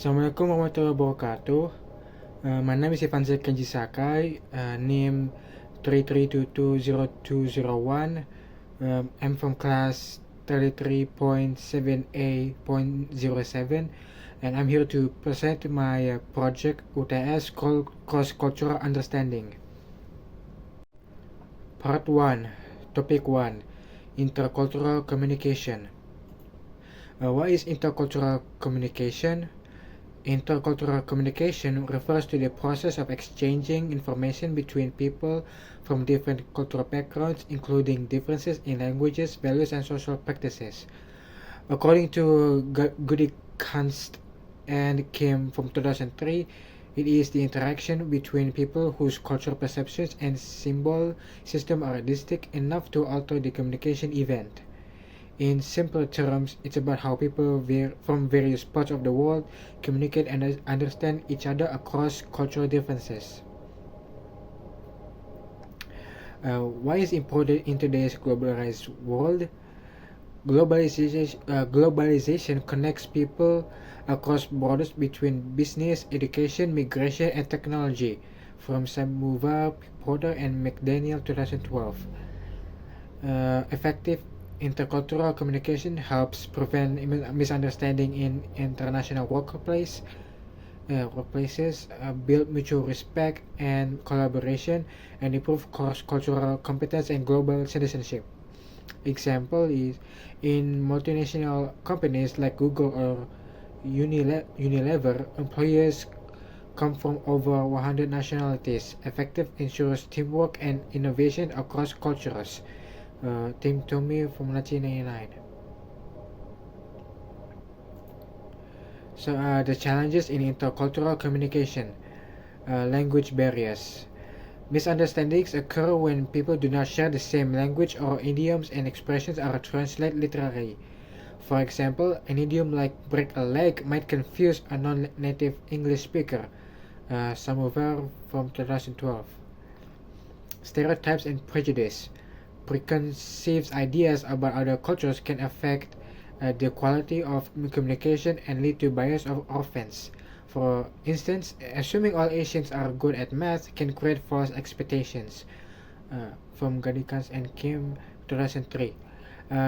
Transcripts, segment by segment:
Assalamualaikum warahmatullahi wabarakatuh. My name is Ivan Kenji Sakai, name 33220201. I'm from class 33.7A.07, and I'm here to present my project UTS called Cross-Cultural Understanding. Part 1, Topic 1, Intercultural Communication. What is intercultural communication? Intercultural communication refers to the process of exchanging information between people from different cultural backgrounds, including differences in languages, values, and social practices. According to Gudikanst and Kim from 2003, it is the interaction between people whose cultural perceptions and symbol system are distinct enough to alter the communication event. In simpler terms, it's about how people from various parts of the world communicate and understand each other across cultural differences. Why is important in today's globalized world? Globalization connects people across borders between business, education, migration, and technology, from Samuva Porter and McDaniel 2012. Effective intercultural communication helps prevent misunderstanding in international workplaces, build mutual respect and collaboration, and improve cross-cultural competence and global citizenship. Example is in multinational companies like Google or Unilever, employees come from over 100 nationalities. Effective ensures teamwork and innovation across cultures. Tim Tommy from 1999. So the challenges in intercultural communication. Language barriers. Misunderstandings occur when people do not share the same language or idioms and expressions are translated literally. For example, an idiom like break a leg might confuse a non-native English speaker. Samovar from 2012. Stereotypes and prejudice. Preconceived ideas about other cultures can affect the quality of communication and lead to bias of offense. For instance, assuming all Asians are good at math can create false expectations. From Gadikans and Kim, 2003.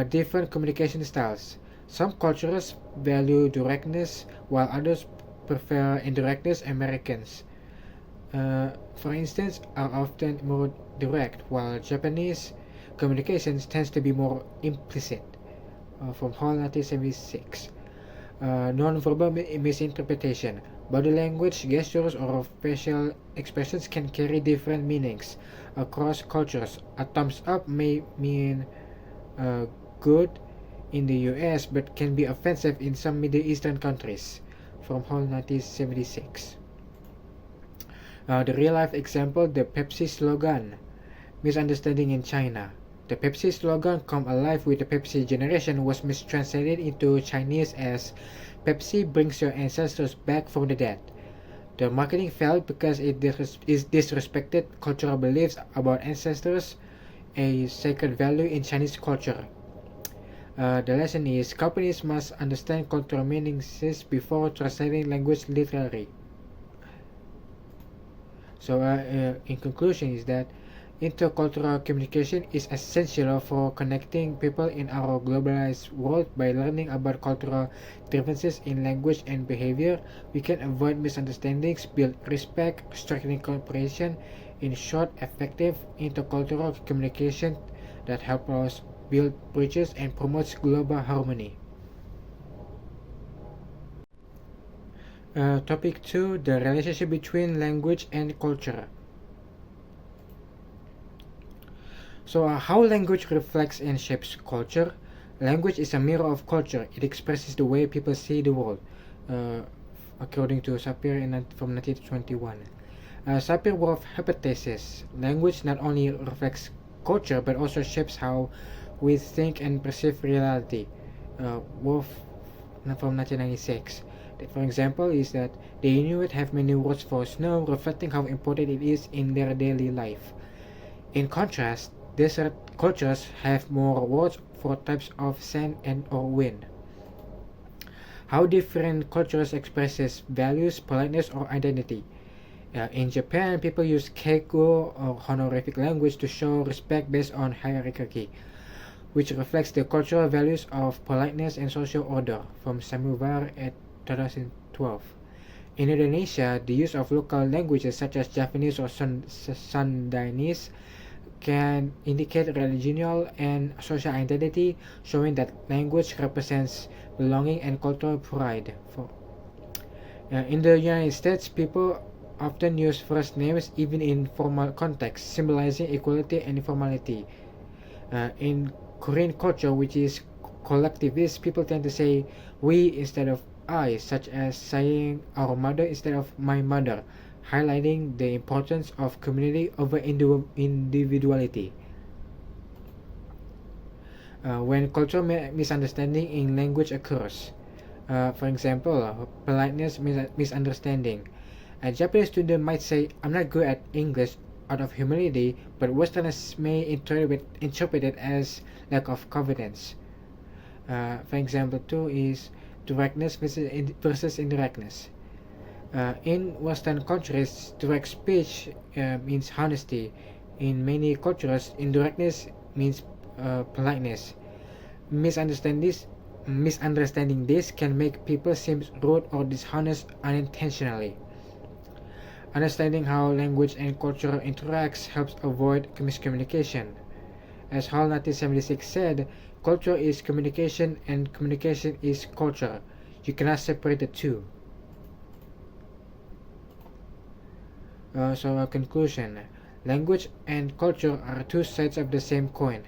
Different communication styles. Some cultures value directness, while others prefer indirectness. Americans, for instance, are often more direct, while Japanese communications tends to be more implicit. From Hall 1976. Non-verbal misinterpretation. Body language, gestures, or facial expressions can carry different meanings across cultures. A thumbs up may mean good in the US but can be offensive in some Middle Eastern countries. From Hall 1976. The real-life example, the Pepsi slogan. Misunderstanding in China. The Pepsi slogan "Come Alive with the Pepsi Generation" was mistranslated into Chinese as "Pepsi brings your ancestors back from the dead." The marketing failed because it disrespected cultural beliefs about ancestors, a sacred value in Chinese culture. The lesson is companies must understand cultural meanings before translating language literally. So, in conclusion, is that intercultural communication is essential for connecting people in our globalized world. By learning about cultural differences in language and behavior, we can avoid misunderstandings, build respect, strengthen cooperation. In short, effective intercultural communication that helps us build bridges and promotes global harmony. Topic 2, the relationship between language and culture. So, how language reflects and shapes culture? Language is a mirror of culture. It expresses the way people see the world, according to Sapir from 1921. Sapir Whorf hypothesis: language not only reflects culture but also shapes how we think and perceive reality. Whorf from 1996. For example, is that the Inuit have many words for snow, reflecting how important it is in their daily life. In contrast, desert cultures have more words for types of sand and or wind. How different cultures expresses values, politeness, or identity. In Japan, people use keigo or honorific language to show respect based on hierarchy, which reflects the cultural values of politeness and social order, from Samuvar at 2012. In Indonesia, the use of local languages such as Javanese or Sundanese can indicate regional and social identity, showing that language represents belonging and cultural pride. In the United States, people often use first names even in formal contexts, symbolizing equality and informality. In Korean culture, which is collectivist, people tend to say we instead of I, such as saying our mother instead of my mother, highlighting the importance of community over individuality. When cultural misunderstanding in language occurs, for example, politeness misunderstanding. A Japanese student might say, I'm not good at English out of humility, but Westerners may interpret it as lack of confidence. For example, two is directness versus indirectness. In Western countries, direct speech means honesty. In many cultures, indirectness means politeness. Misunderstanding this can make people seem rude or dishonest unintentionally. Understanding how language and culture interacts helps avoid miscommunication. As Hall 1976 said, culture is communication and communication is culture. You cannot separate the two. So a conclusion. Language and culture are two sides of the same coin.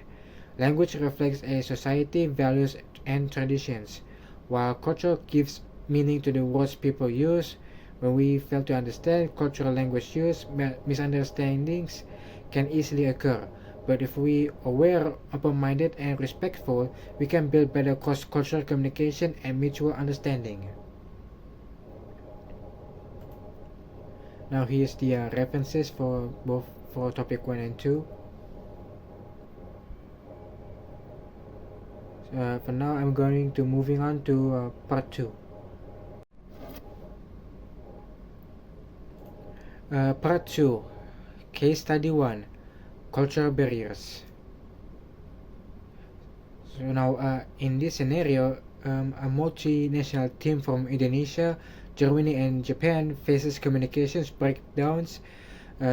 Language reflects a society, values, and traditions, while culture gives meaning to the words people use. When we fail to understand cultural language use, misunderstandings can easily occur. But if we are aware, open-minded, and respectful, we can build better cross-cultural communication and mutual understanding. Now here's the references for both for topic 1 and 2. For now, I'm going to moving on to part 2. Part 2, Case Study 1, Cultural Barriers. So now, in this scenario, a multinational team from Indonesia, Germany, and Japan faces communications breakdowns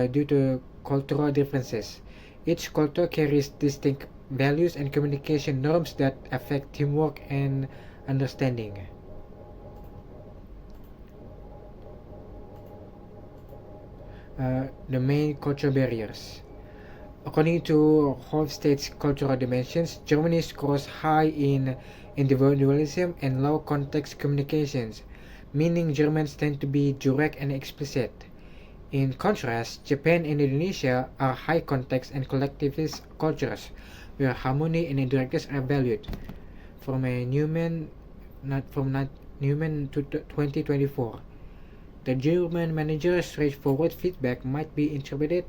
due to cultural differences. Each culture carries distinct values and communication norms that affect teamwork and understanding. The main cultural barriers. According to Hofstede's cultural dimensions, Germany scores high in individualism and low context communications, meaning Germans tend to be direct and explicit. In contrast, Japan and Indonesia are high context and collectivist cultures, where harmony and indirectness are valued. From a Newman 2024. The German manager's straightforward feedback might be interpreted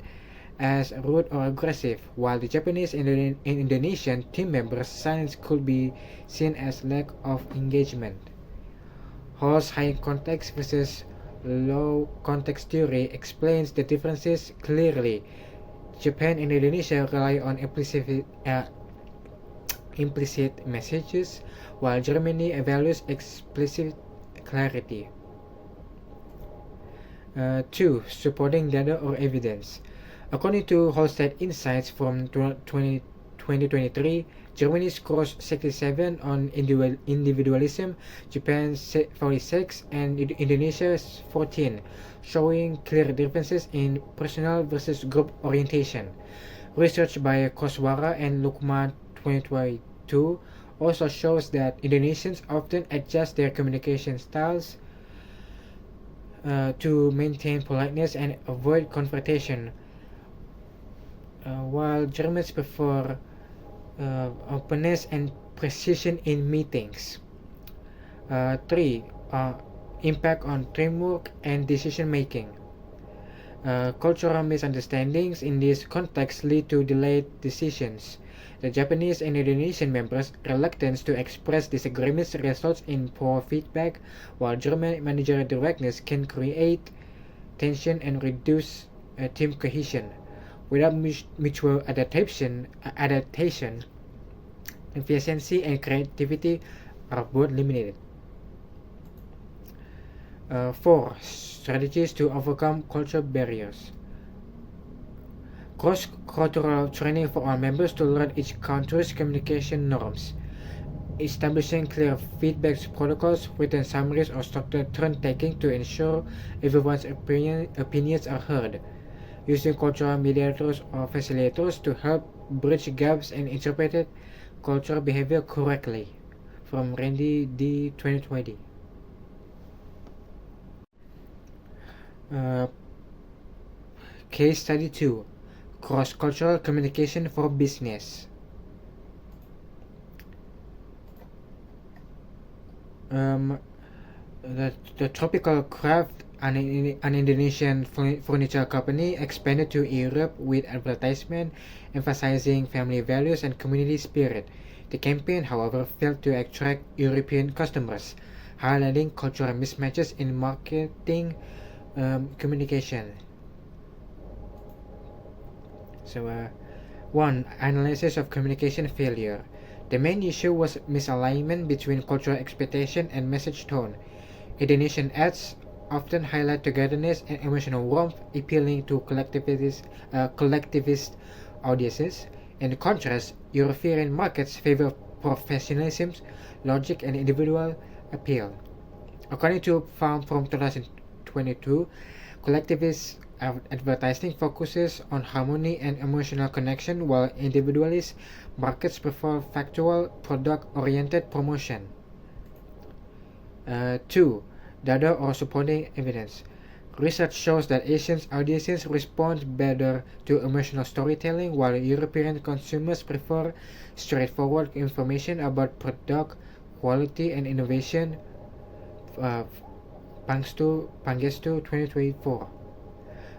as rude or aggressive, while the Japanese and Indonesian team members' silence could be seen as lack of engagement. Hall's high context versus low context theory explains the differences clearly. Japan and Indonesia rely on implicit messages, while Germany values explicit clarity. 2. Supporting data or evidence. According to Halstead Insights from 2023, Germany scores 67 on individualism, Japan 46, and Indonesia 14, showing clear differences in personal versus group orientation. Research by Koswara and Lukman 2022 also shows that Indonesians often adjust their communication styles to maintain politeness and avoid confrontation, while Germans prefer openness and precision in meetings. 3. Impact on teamwork and decision making. Cultural misunderstandings in this context lead to delayed decisions. The Japanese and Indonesian members' reluctance to express disagreements results in poor feedback, while German managerial directness can create tension and reduce team cohesion. Without mutual adaptation, efficiency and creativity are both limited. 4. Strategies to overcome cultural barriers. Cross-cultural training for all members to learn each country's communication norms. Establishing clear feedback protocols, written summaries, or structured turn-taking to ensure everyone's opinions are heard. Using cultural mediators or facilitators to help bridge gaps and interpret cultural behavior correctly. From Randy D. 2020. Case Study 2. Cross-cultural communication for business. The Tropical Craft, an Indonesian furniture company, expanded to Europe with advertisement emphasizing family values and community spirit. The campaign, however, failed to attract European customers, highlighting cultural mismatches in marketing communication. So, 1. Analysis of communication failure. The main issue was misalignment between cultural expectation and message tone. Indonesian ads often highlight togetherness and emotional warmth, appealing to collectivist audiences. In contrast, European markets favor professionalism, logic, and individual appeal. According to Farm from 2022, collectivist advertising focuses on harmony and emotional connection, while individualist markets prefer factual, product-oriented promotion. 2. Data or supporting evidence. Research shows that Asian audiences respond better to emotional storytelling, while European consumers prefer straightforward information about product quality and innovation. Pangestu 2024.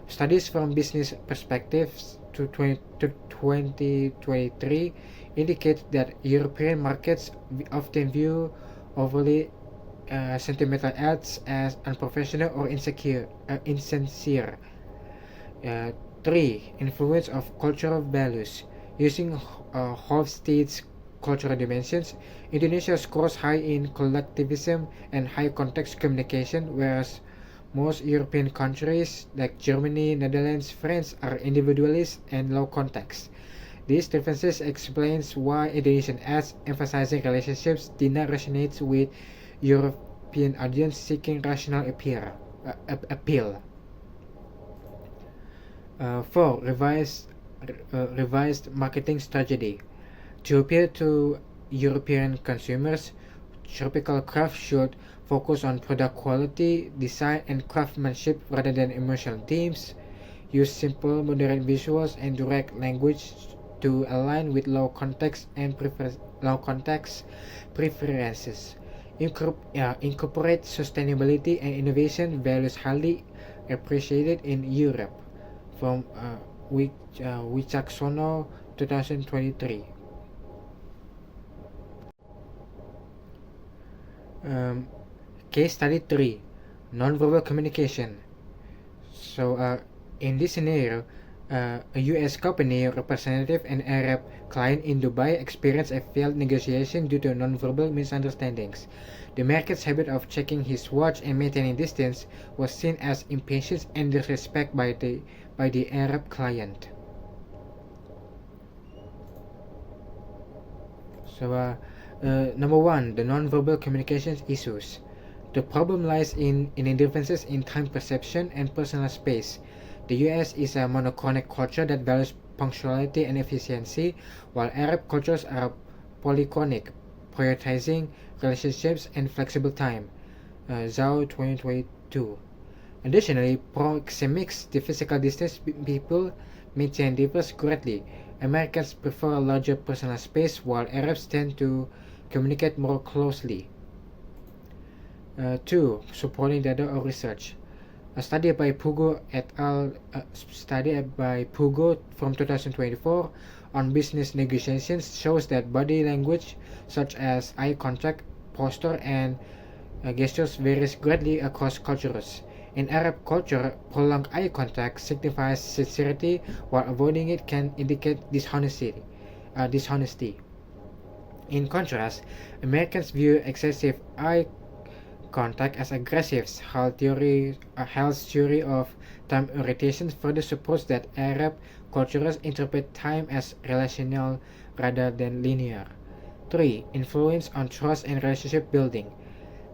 Studies from business perspectives to 2023 indicate that European markets often view overly sentimental ads as unprofessional or insincere. 3. Influence of cultural values. Using Hofstede's cultural dimensions, Indonesia scores high in collectivism and high context communication, whereas most European countries like Germany, Netherlands, France are individualist and low context. These differences explains why Indonesian ads emphasizing relationships did not resonate with European audience seeking rational appeal. 4. Revised marketing strategy. To appeal to European consumers, Tropical Craft should focus on product quality, design, and craftsmanship rather than emotional themes. Use simple, modern visuals and direct language to align with low context preferences. Incorporate sustainability and innovation values highly appreciated in Europe. From Wicaksono 2023. Case Study 3. Nonverbal communication. So, in this scenario, a U.S. company representative and Arab client in Dubai experienced a failed negotiation due to nonverbal misunderstandings. The market's habit of checking his watch and maintaining distance was seen as impatience and disrespect by the Arab client. So, number 1, the nonverbal communications issues. The problem lies in differences in time perception and personal space. The US is a monochronic culture that values punctuality and efficiency, while Arab cultures are polychronic, prioritizing relationships and flexible time. Zhao 2022. Additionally, proxemics, the physical distance people maintain differs greatly. Americans prefer a larger personal space, while Arabs tend to communicate more closely. 2. Supporting data or research. A study by Pugo et al. From 2024 on business negotiations shows that body language such as eye contact, posture, and gestures varies greatly across cultures. In Arab culture, prolonged eye contact signifies sincerity, while avoiding it can indicate dishonesty. In contrast, Americans view excessive eye contact as aggressive. Hall's theory of time orientation further supports that Arab cultures interpret time as relational rather than linear. 3. Influence on trust and relationship building.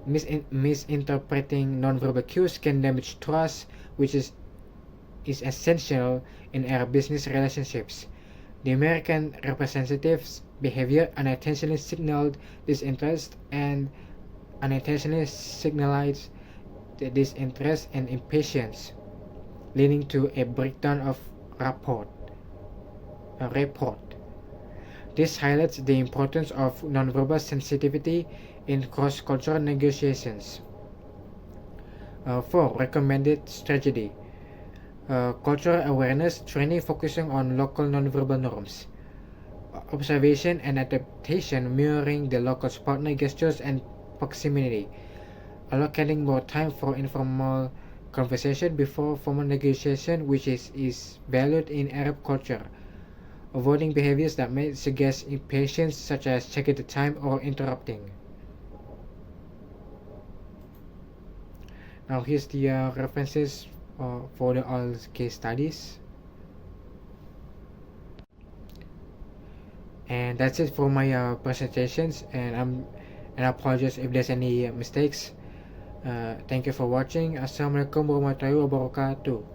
Misinterpreting nonverbal cues can damage trust, which is essential in Arab business relationships. The American representative's behavior unintentionally signaled disinterest and unintentionally signalized disinterest and impatience, leading to a breakdown of rapport. This highlights the importance of nonverbal sensitivity in cross-cultural negotiations. 4. Recommended strategy. Cultural awareness training focusing on local nonverbal norms. Observation and adaptation mirroring the local partner gestures and proximity. Allocating more time for informal conversation before formal negotiation, which is valued in Arab culture. Avoiding behaviors that may suggest impatience, such as checking the time or interrupting. Now here's the references for the all case studies. And that's it for my presentations, and I apologize if there's any mistakes. Thank you for watching. Assalamualaikum warahmatullahi wabarakatuh.